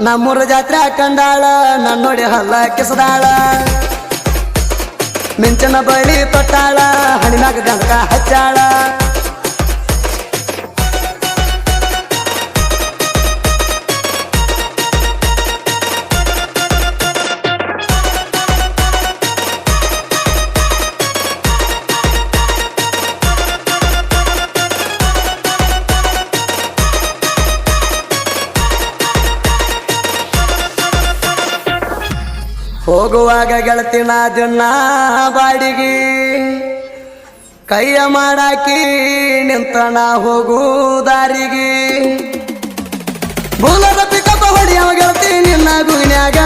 ನಮ್ಮೂರ ಜಾತ್ರೆ ಕಂಡಾಳ ನನ್ನೊಡಿ ಹಲ್ಲ ಕಿಸದಾಳ ಮಿಂಚನ ಬಳಿ ತೊಟ್ಟಾಳ ಹಣಿನಾಗ ಗಂಧಕ ಹಚ್ಚಾಳ ಹೋಗುವಾಗ ಗೆಳತಿನ ದಿನ ಬಾಡಿಗೆ ಕೈಯ ಮಾಡಾಕಿ ನಿಂತಣ ಹೋಗು ದಾರಿಗೆ ಬುಲರ ಪಿಕಪ್ಪ ಹೊಡಿಯವ ಗೆಳತಿ ನಿನ್ನ ಗುಂಗ್ನ್ಯಾಗ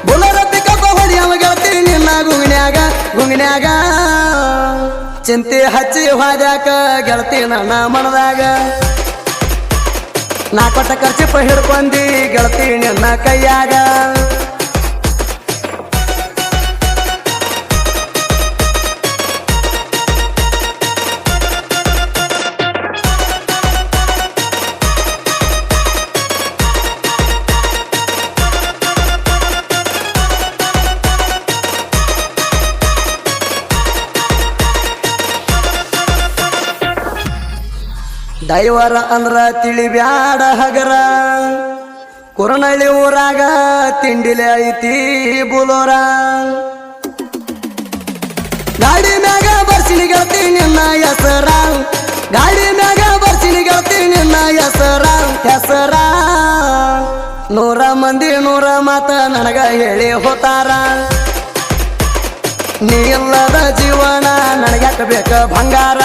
ಬುಲರ ಪಿಕಪ್ಪ ಹೊಡಿಯವ ಗೆಳತಿ ನಿನ್ನ ಗುಂಗ್ನ್ಯಾಗ ಚಿಂತೆ ಹಚ್ಚಿ ಹೋದ್ಯಾಕ ಗೆಳತಿ ನನ್ನ ಮನದಾಗ ನಾ ಕೊಟ್ಟ ಖರ್ಚಿಪ್ಪ ಹಿಡ್ಕೊಂಡಿ ಗೆಳತಿ ನಿನ್ನ ಕೈಯಾಗ ದೈವರ ಅಂದ್ರ ತಿಳಿಬ್ಯಾಡ ಹಗರ ಕುರನಳ್ಳಿ ಊರಾಗ ತಿಂಡಿಲೆ ಐತಿ ಬುಲೋರ ಗಾಡಿ ಮ್ಯಾಗ ಬರ್ಸಿನಿ ಗೆಳತಿ ನಿನ್ನ ಹೆಸರ ಗಾಡಿ ಮ್ಯಾಗ ಬರ್ಸಿನಿ ಗೆಳತಿ ನಿನ್ನ ಹೆಸರ 100 ಮಂದಿ 100 ಮಾತ ನನಗ ಹೇಳಿ ಹೋತಾರ ನೀ ಇಲ್ಲದ ಜೀವನ ನನಗ್ಯಾಕ ಬೇಕ ಬಂಗಾರ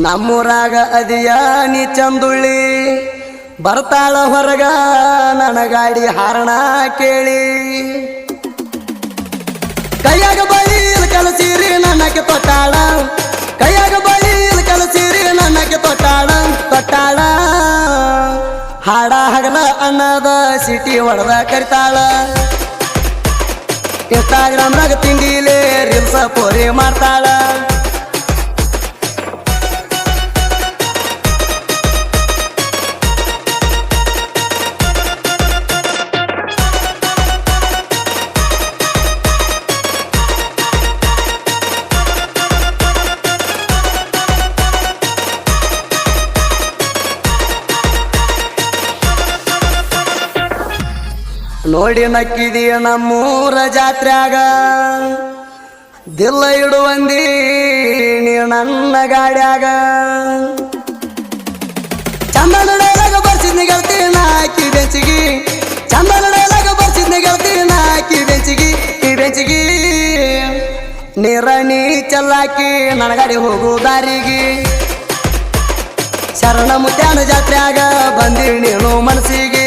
ನಮ್ಮೂರಾಗ ಅದಿಯ ನೀ ಚಂದುಳ್ಳಿ ಬರ್ತಾಳ ಹೊರಗ ನನ್ನ ಗಾಡಿ ಹಾರಣ ಕೇಳಿ ಕೈಯಾಗ ಬಳಿ ಕಲಸೀರಿ ನನ್ನಕ್ಕೆ ತೊಟ್ಟಾಳ ಕೈಯಾಗ ಬಳಿ ಕಲಸೀರಿ ನನ್ನಕ್ಕೆ ತೊಟ್ಟಾಳ ಹಾಡ ಹಗಲ ಅನ್ನದ ಸಿಟಿ ಹೊಡೆದ ಕರಿತಾಳ ಇನ್ಸ್ಟಾಗ್ರಾಮ್ನಾಗ ತಿಂಡಿಲೇ ರೀಲ್ಸ ಪೋರಿ ಮಾಡ್ತಾಳ ನೋಡಿ ನಕ್ಕಿದೀಯ ನಮ್ಮೂರ ಜಾತ್ರ್ಯಾಗ ದಿಲ್ಲ ಇಡುವಂದಿ ನೀ ನನ್ನ ಗಾಡ್ಯಾಗ ಚಂದನೊಳಗ ಬರ್ಸಿದ್ನಿ ಗೆಳತಿ ನಾಕಿ ಬೆಂಚಿಗಿ ಚಂದನೊಳಗ ಬರ್ಸಿದ್ನಿ ಗೆಳತಿ ನಾಕಿ ಬೆಂಚಿಗಿ ನೀ ಚಲ್ಲಾಕಿ ನನ್ನ ಗಾಡಿ ಹೋಗು ದಾರಿಗೆ ಶರಣ ಮುತ್ಯಾನ ಜಾತ್ರ್ಯಾಗ ಬಂದಿ ನೀನು ಮನಸ್ಸಿಗೆ